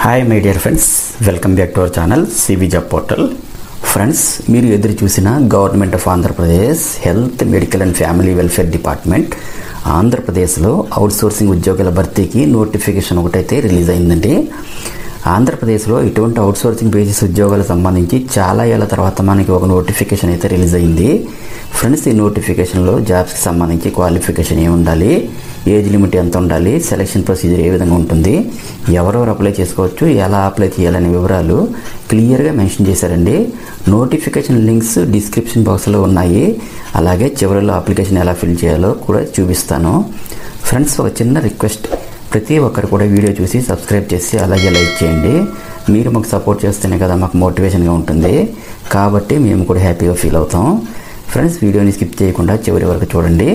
Hi my dear friends, welcome back to our channel CV job portal. Friends, మీరు ఎదురు చూసిన government of Andhra Pradesh health, medical and family welfare department ఆంధ్రప్రదేశ్లో outsourcing ఉద్యోగాల భర్తీకి notification ఒకటైతే release అయిందండి. ఆంధ్రప్రదేశ్లో ఇటువంటి అవుట్సోర్సింగ్ బేసిస్ ఉద్యోగాలకు సంబంధించి చాలా ఏళ్ల తర్వాత మనకి ఒక నోటిఫికేషన్ అయితే రిలీజ్ అయింది. ఫ్రెండ్స్, ఈ నోటిఫికేషన్లో జాబ్స్కి సంబంధించి క్వాలిఫికేషన్ ఏమి ఉండాలి, ఏజ్ లిమిట్ ఎంత ఉండాలి, సెలక్షన్ ప్రొసీజర్ ఏ విధంగా ఉంటుంది, ఎవరెవరు అప్లై చేసుకోవచ్చు, ఎలా అప్లై చేయాలనే వివరాలు క్లియర్గా మెన్షన్ చేశారండి. నోటిఫికేషన్ లింక్స్ డిస్క్రిప్షన్ బాక్స్లో ఉన్నాయి. అలాగే చివరిలో అప్లికేషన్ ఎలా ఫిల్ చేయాలో కూడా చూపిస్తాను. ఫ్రెండ్స్, ఒక చిన్న రిక్వెస్ట్, ప్రతి ఒక్కరు కూడా వీడియో చూసి సబ్స్క్రైబ్ చేసి అలాగే లైక్ చేయండి. మీరు మాకు సపోర్ట్ చేస్తేనే కదా మాకు మోటివేషన్గా ఉంటుంది, కాబట్టి మేము కూడా హ్యాపీగా ఫీల్ అవుతాం. ఫ్రెండ్స్, వీడియోని స్కిప్ చేయకుండా చివరి వరకు చూడండి.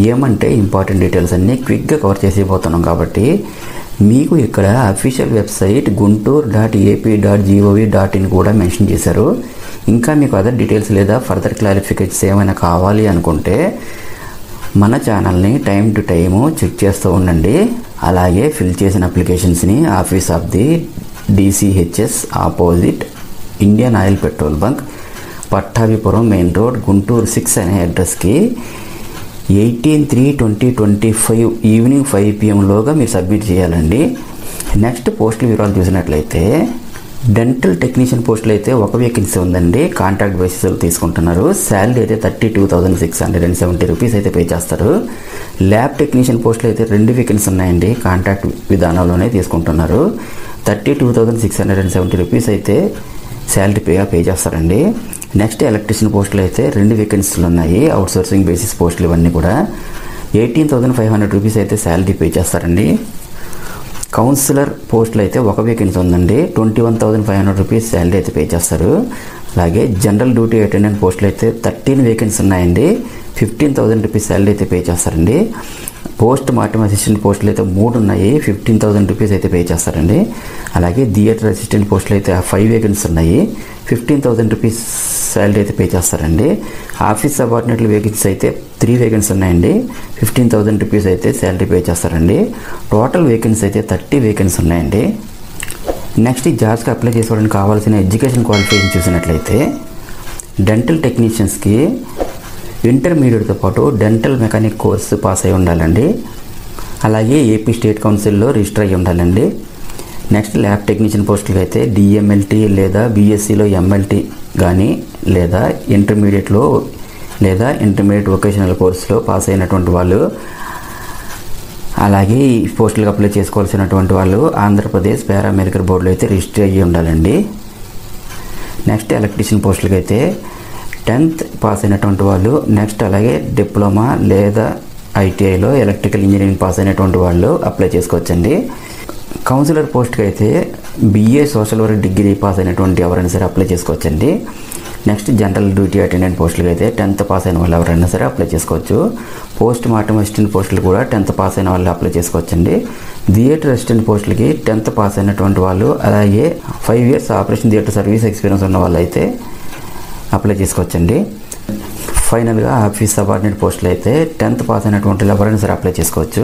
ఏమంటే ఇంపార్టెంట్ డీటెయిల్స్ అన్నీ క్విక్గా కవర్ చేసిపోతున్నాం కాబట్టి మీకు ఇక్కడ అఫీషియల్ వెబ్సైట్ guntur.ap.gov.in కూడా మెన్షన్ చేశారు. ఇంకా మీకు అదర్ డీటెయిల్స్ లేదా ఫర్దర్ క్లారిఫికేషన్స్ ఏమైనా కావాలి అనుకుంటే మన ఛానల్ని టైం టు టైము చెక్ చేస్తూ ఉండండి. అలాగే ఫిల్ చేసిన అప్లికేషన్స్ని office of the DCHS opposite Indian Oil petrol bunk, Pattabhipuram main road, Guntur 6 అనే అడ్రస్కి 18/3/2025 ఈవినింగ్ 5 PM లోగా మీరు సబ్మిట్ చేయాలండి. నెక్స్ట్ పోస్టుల వివరాలు చూసినట్లయితే డెంటల్ టెక్నీషియన్ పోస్టులు అయితే ఒక వేకెన్సీ ఉందండి. కాంట్రాక్ట్ బేసిస్లో తీసుకుంటున్నారు. శాలరీ అయితే 32,670 రూపీస్ అయితే పే చేస్తారు. ల్యాబ్ టెక్నీషియన్ పోస్టులు అయితే 2 వేకెన్సీ ఉన్నాయండి. కాంట్రాక్ట్ విధానంలోనే తీసుకుంటున్నారు. 32,670 రూపీస్ అయితే శాలరీ పే చేస్తారండి. నెక్స్ట్ ఎలక్ట్రీషియన్ పోస్టులు అయితే 2 వేకెన్సీలు ఉన్నాయి. అవుట్సోర్సింగ్ బేసిస్ పోస్టులు ఇవన్నీ కూడా 18,500 రూపీస్ అయితే శాలరీ పే చేస్తారండి. కౌన్సిలర్ పోస్టులు అయితే ఒక వేకెన్సీ ఉందండి. 21,500 రూపీస్ శాలరీ అయితే పే చేస్తారు. అలాగే జనరల్ డ్యూటీ అటెండెంట్ పోస్టులు అయితే 13 వేకెన్సీ ఉన్నాయండి. 15,000 రూపీస్ శాలరీ అయితే పే చేస్తారండి. పోస్ట్ మార్టం అసిస్టెంట్ పోస్టులు అయితే 3 ఉన్నాయి. 15,000 రూపీస్ అయితే పే చేస్తారండి. అలాగే థియేటర్ అసిస్టెంట్ పోస్టులు అయితే 5 వేకెన్సీ ఉన్నాయి. 15,000 రూపీస్ శాలరీ అయితే పే చేస్తారండి. ఆఫీస్ సబార్డినేట్లు వేకెన్సీ అయితే 3 వేకెన్సీ ఉన్నాయండి. 15,000 రూపీస్ అయితే శాలరీ పే చేస్తారండి. టోటల్ వేకెన్సీ అయితే 30 వేకెన్సీ ఉన్నాయండి. నెక్స్ట్ ఈ జాబ్స్కి అప్లై చేసుకోవడానికి కావాల్సిన ఎడ్యుకేషన్ క్వాలిఫికేషన్ చూసినట్లయితే డెంటల్ టెక్నీషియన్స్కి ఇంటర్మీడియట్తో పాటు డెంటల్ మెకానిక్ కోర్సు పాస్ అయి ఉండాలండి. అలాగే ఏపీ స్టేట్ కౌన్సిల్లో రిజిస్టర్ అయ్యి ఉండాలండి. నెక్స్ట్ ల్యాబ్ టెక్నీషియన్ పోస్టులకి అయితే DMLT లేదా BScలో MLT కానీ లేదా ఇంటర్మీడియట్లో లేదా ఇంటర్మీడియట్ వొకేషనల్ కోర్సులో పాస్ అయినటువంటి వాళ్ళు, అలాగే ఈ పోస్టులకు అప్లై చేసుకోవాల్సినటువంటి వాళ్ళు ఆంధ్రప్రదేశ్ పారామెడికల్ బోర్డులో అయితే రిజిస్టర్ అయ్యి ఉండాలండి. నెక్స్ట్ ఎలక్ట్రీషియన్ పోస్టులకి అయితే 10th పాస్ అయినటువంటి వాళ్ళు, నెక్స్ట్ అలాగే డిప్లొమా లేదా ITIలో ఎలక్ట్రికల్ ఇంజనీరింగ్ పాస్ అయినటువంటి వాళ్ళు అప్లై చేసుకోవచ్చండి. కౌన్సిలర్ పోస్ట్కి అయితే BA social work degree pass అయినటువంటి ఎవరైనా సరే అప్లై చేసుకోవచ్చండి. నెక్స్ట్ జనరల్ డ్యూటీ అటెండెంట్ పోస్టులకి అయితే 10th పాస్ అయిన వాళ్ళు ఎవరైనా సరే అప్లై చేసుకోవచ్చు. పోస్ట్ మార్టం అసిస్టెంట్ పోస్టులు కూడా 10th పాస్ అయిన వాళ్ళు అప్లై చేసుకోవచ్చండి. థియేటర్ అసిస్టెంట్ పోస్టులకి 10th పాస్ అయినటువంటి వాళ్ళు, అలాగే 5 years operation theatre service experience ఉన్న వాళ్ళు అయితే అప్లై చేసుకోవచ్చండి. ఫైనల్గా ఆఫీస్ సబార్డినేట్ పోస్టులు అయితే 10th పాస్ అయినటువంటి ఎవరైనా సరే అప్లై చేసుకోవచ్చు.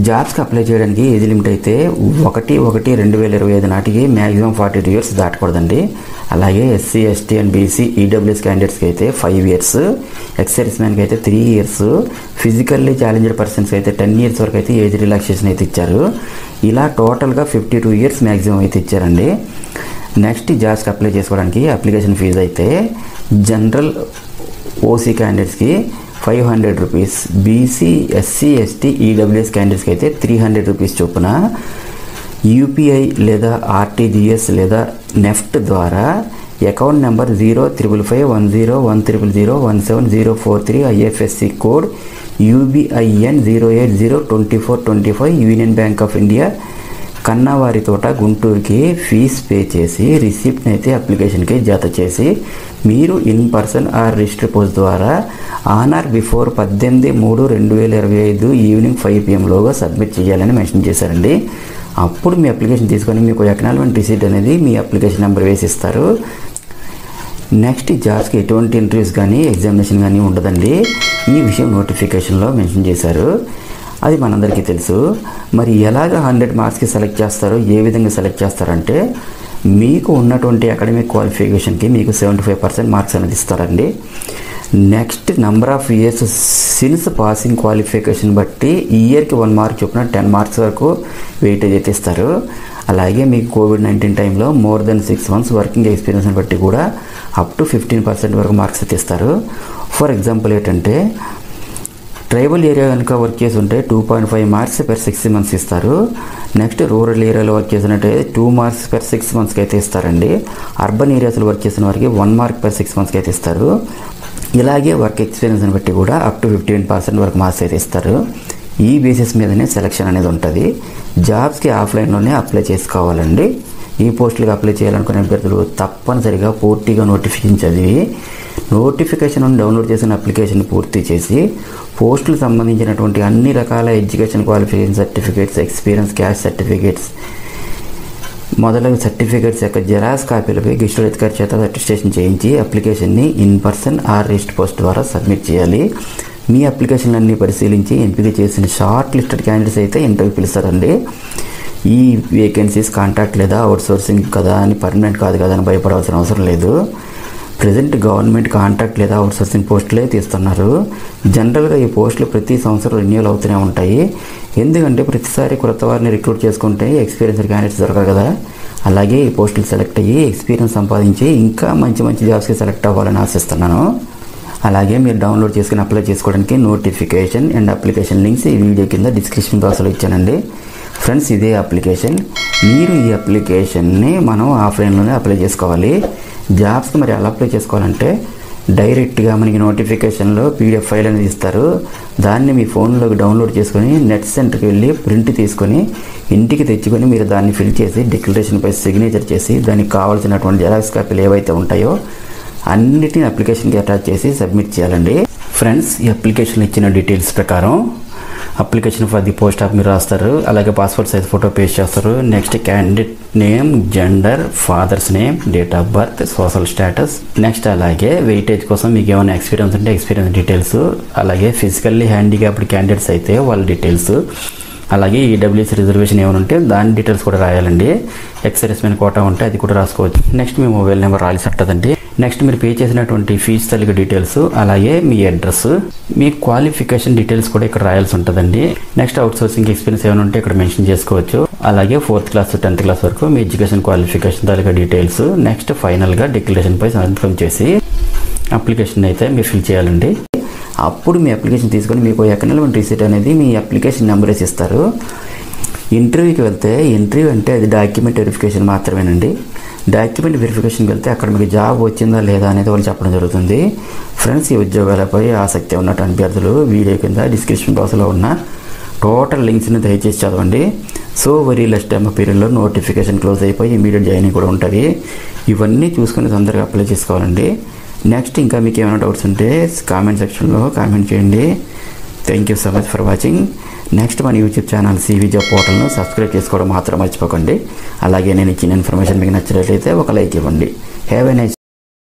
జాబ్స్కి అప్లై చేయడానికి ఏజ్ లిమిట్ అయితే 1/1/2025 నాటికి మ్యాక్సిమం 42 years దాటకూడదండి. అలాగే SC, ST and BC EWS క్యాండిడేట్స్కి అయితే 5 years, ఎక్స్ సర్వీస్మెన్కి అయితే 3 years, ఫిజికల్లీ ఛాలెంజ్డ్ పర్సన్స్కి అయితే 10 years వరకు అయితే ఏజ్ రిలాక్సేషన్ అయితే ఇచ్చారు. ఇలా టోటల్గా 52 years మ్యాక్సిమం అయితే ఇచ్చారండి. నెక్స్ట్ జాబ్స్కి అప్లై చేసుకోవడానికి అప్లికేషన్ ఫీజు అయితే జనరల్ OC క్యాండిడేట్స్కి 500 rupees, BC, SC, ST, EWS క్యాండిడేట్స్కి అయితే 300 రూపీస్ చొప్పున UPI లేదా RTGS లేదా నెఫ్ట్ ద్వారా అకౌంట్ నెంబర్ 055510100170043 IFSC కోడ్ UBIN 0802425 Union Bank of India, Kannavari Thota, గుంటూరుకి ఫీజ్ పే చేసి రిసిప్ట్ని అయితే అప్లికేషన్కి జత చేసి మీరు in person or register post ద్వారా on or before 18/3/2025 evening 5 PM లోగా సబ్మిట్ చేయాలని మెన్షన్ చేశారండి. అప్పుడు మీ అప్లికేషన్ తీసుకొని మీకు ఎక్నాలజ్మెంట్ రిసీట్ అనేది మీ అప్లికేషన్ నెంబర్ వేసి ఇస్తారు. నెక్స్ట్ ఈ జాబ్స్కి ఎటువంటి ఇంటర్వ్యూస్ కానీ ఎగ్జామినేషన్ కానీ ఉండదండి. ఈ విషయం నోటిఫికేషన్లో మెన్షన్ చేశారు. అది మనందరికీ తెలుసు. మరి ఎలాగ 100 మార్క్స్కి సెలెక్ట్ చేస్తారో, ఏ విధంగా సెలెక్ట్ చేస్తారంటే మీకు ఉన్నటువంటి అకాడమిక్ క్వాలిఫికేషన్కి మీకు 75% మార్క్స్ అనేది ఇస్తారండి. Next number of years since passing qualification బట్టి ఇయర్కి 1 మార్క్ చొప్పున 10 మార్క్స్ వరకు వెయిటేజ్ అయితే ఇస్తారు. అలాగే మీకు కోవిడ్-19 టైంలో మోర్ దెన్ 6 months వర్కింగ్ ఎక్స్పీరియన్స్ని బట్టి కూడా అప్ టు 15% వరకు మార్క్స్ అయితే ఇస్తారు. ఫర్ ఎగ్జాంపుల్ ఏంటంటే ట్రైబల్ ఏరియా కనుక వర్క్ చేసి ఉంటే 2.5 మార్క్స్ per 6 months ఇస్తారు. నెక్స్ట్ రూరల్ ఏరియాలో వర్క్ చేసినట్టే 2 marks per 6 monthsకి అయితే ఇస్తారండి. అర్బన్ ఏరియాస్లో వర్క్ చేసిన వారికి 1 mark per 6 monthsకి అయితే ఇస్తారు. ఇలాగే వర్క్ ఎక్స్పీరియన్స్ని బట్టి కూడా అప్ టు 15% వరకు మార్క్స్ అయితే ఇస్తారు. ఈ బేసిస్ మీదనే సెలక్షన్ అనేది ఉంటుంది. జాబ్స్కి ఆఫ్లైన్లోనే అప్లై చేసుకోవాలండి. ఈ పోస్టులకు అప్లై చేయాలనుకునే అభ్యర్థులు తప్పనిసరిగా పూర్తిగా నోటిఫికేషన్ చదివి నోటిఫికేషన్ డౌన్లోడ్ చేసిన అప్లికేషన్ పూర్తి చేసి పోస్టులకు సంబంధించినటువంటి అన్ని రకాల education qualification certificates, experience, caste certificates మొదలగు సర్టిఫికేట్స్ యొక్క జెరాక్స్ కాపీలపై గెస్టెడ్ అధికారి చేత అటెస్టేషన్ చేయించి అప్లికేషన్ని in person or register post ద్వారా సబ్మిట్ చేయాలి. మీ అప్లికేషన్లన్నీ పరిశీలించి ఎంపిక చేసిన షార్ట్ లిస్టెడ్ క్యాండిడేట్స్ అయితే ఇంటర్వ్యూ పిలుస్తారండి. ఈ వేకెన్సీస్ కాంట్రాక్ట్ లేదా అవుట్సోర్సింగ్ కదా అని, పర్మనెంట్ కాదు కదా అని భయపడాల్సిన అవసరం లేదు. ప్రజెంట్ గవర్నమెంట్ కాంట్రాక్ట్ లేదా అవుట్సోర్సింగ్ పోస్టులే తీస్తున్నారు. జనరల్గా ఈ పోస్టులు ప్రతి సంవత్సరం రెన్యూవల్ అవుతూనే ఉంటాయి. ఎందుకంటే ప్రతిసారి కొత్త వారిని రిక్రూట్ చేసుకుంటే ఎక్స్పీరియన్స్ క్యాండిడేట్స్ దొరకరు కదా. అలాగే ఈ పోస్టులు సెలెక్ట్ అయ్యి ఎక్స్పీరియన్స్ సంపాదించి ఇంకా మంచి మంచి జాబ్స్కి సెలెక్ట్ అవ్వాలని ఆశిస్తున్నాను. అలాగే మీరు డౌన్లోడ్ చేసుకుని అప్లై చేసుకోవడానికి నోటిఫికేషన్ అండ్ అప్లికేషన్ లింక్స్ ఈ వీడియో కింద డిస్క్రిప్షన్ బాక్స్లో ఇచ్చానండి. ఫ్రెండ్స్, ఇదే అప్లికేషన్. మీరు ఈ అప్లికేషన్ని మనం ఆఫ్లైన్లోనే అప్లై చేసుకోవాలి. జాబ్స్కి మరి ఎలా అప్లై చేసుకోవాలంటే డైరెక్ట్గా మనకి నోటిఫికేషన్లో PDF ఫైల్ అనేది ఇస్తారు. దాన్ని మీ ఫోన్లోకి డౌన్లోడ్ చేసుకొని నెట్ సెంటర్కి వెళ్ళి ప్రింట్ తీసుకొని ఇంటికి తెచ్చుకొని మీరు దాన్ని ఫిల్ చేసి డిక్లరేషన్పై సిగ్నేచర్ చేసి దానికి కావాల్సినటువంటి జెరాక్స్ కాపీలు ఏవైతే ఉంటాయో అన్నిటిని అప్లికేషన్కి అటాచ్ చేసి సబ్మిట్ చేయాలండి. ఫ్రెండ్స్, ఈ అప్లికేషన్ ఇచ్చిన డీటెయిల్స్ ప్రకారం application for the post of మీరు రాస్తారు. అలాగే పాస్పోర్ట్ సైజ్ ఫోటో పేస్ట్ చేస్తారు. Next candidate name, gender, father's name, date of birth, social status. Next అలాగే వెయిటేజ్ కోసం మీకు ఏమైనా ఎక్స్పీరియన్స్ ఉంటే ఎక్స్పీరియన్స్ డీటెయిల్స్, అలాగే ఫిజికల్లీ హ్యాండిక్యాప్డ్ క్యాండిడేట్స్ అయితే వాళ్ళ డీటెయిల్స్, అలాగే ఈడబ్ల్యూఎస్ రిజర్వేషన్ ఏమైనా ఉంటే దాని డీటెయిల్స్ కూడా రాయాలండి. ఎక్సర్విస్మెన్ కోటా ఉంటే అది కూడా రాసుకోవచ్చు. నెక్స్ట్ మీ మొబైల్ నెంబర్ రాయాల్సి ఉంటుందండి. నెక్స్ట్ మీరు పే చేసినటువంటి ఫీజు తల్లికి డీటెయిల్స్, అలాగే మీ అడ్రస్, మీ క్వాలిఫికేషన్ డీటెయిల్స్ కూడా ఇక్కడ రాయాల్సి ఉంటుందండి. నెక్స్ట్ అవుట్సోర్సింగ్ ఎక్స్పీరియన్స్ ఏమైనా ఉంటే ఇక్కడ మెన్షన్ చేసుకోవచ్చు. అలాగే 4th క్లాస్ 10th క్లాస్ వరకు మీ ఎడ్యుకేషన్ క్వాలిఫికేషన్ తాలూకా డీటెయిల్స్. నెక్స్ట్ ఫైనల్గా డిక్లరేషన్ పై సంతకం చేసి అప్లికేషన్ అయితే మీరు ఫిల్ చేయాలండి. అప్పుడు మీ అప్లికేషన్ తీసుకొని మీకు ఎకనాలమెంట్ రిసీట్ అనేది మీ అప్లికేషన్ నెంబర్ వేసి ఇస్తారు. ఇంటర్వ్యూకి వెళ్తే ఇంటర్వ్యూ అంటే అది డాక్యుమెంట్ వెరిఫికేషన్ మాత్రమేనండి. డాక్యుమెంట్ వెరిఫికేషన్కి వెళ్తే అక్కడ మీకు జాబ్ వచ్చిందా లేదా అనేది వాళ్ళు చెప్పడం జరుగుతుంది. ఫ్రెండ్స్, ఈ ఉద్యోగాలపై ఆసక్తి ఉన్నట్టు అభ్యర్థులు వీడియో కింద డిస్క్రిప్షన్ బాక్స్లో ఉన్న టోటల్ లింక్స్ని దయచేసి చదవండి. సో వెరీ లెస్ టైమ్ పీరియడ్లో నోటిఫికేషన్ క్లోజ్ అయిపోయి ఇమీడియట్ జాయినింగ్ కూడా ఉంటుంది. ఇవన్నీ చూసుకొని తొందరగా అప్లై చేసుకోవాలండి. నెక్స్ట్ ఇంకా మీకు ఏమైనా డౌట్స్ ఉంటే కామెంట్ సెక్షన్లో కామెంట్ చేయండి. Thank you so much for watching. Next మన యూట్యూబ్ ఛానల్ CV జాబ్ పోర్టల్ను సబ్స్క్రైబ్ చేసుకోవడం మాత్రం మర్చిపోకండి. అలాగే నేను ఇచ్చిన ఇన్ఫర్మేషన్ మీకు నచ్చినట్లయితే ఒక లైక్ ఇవ్వండి. Have a nice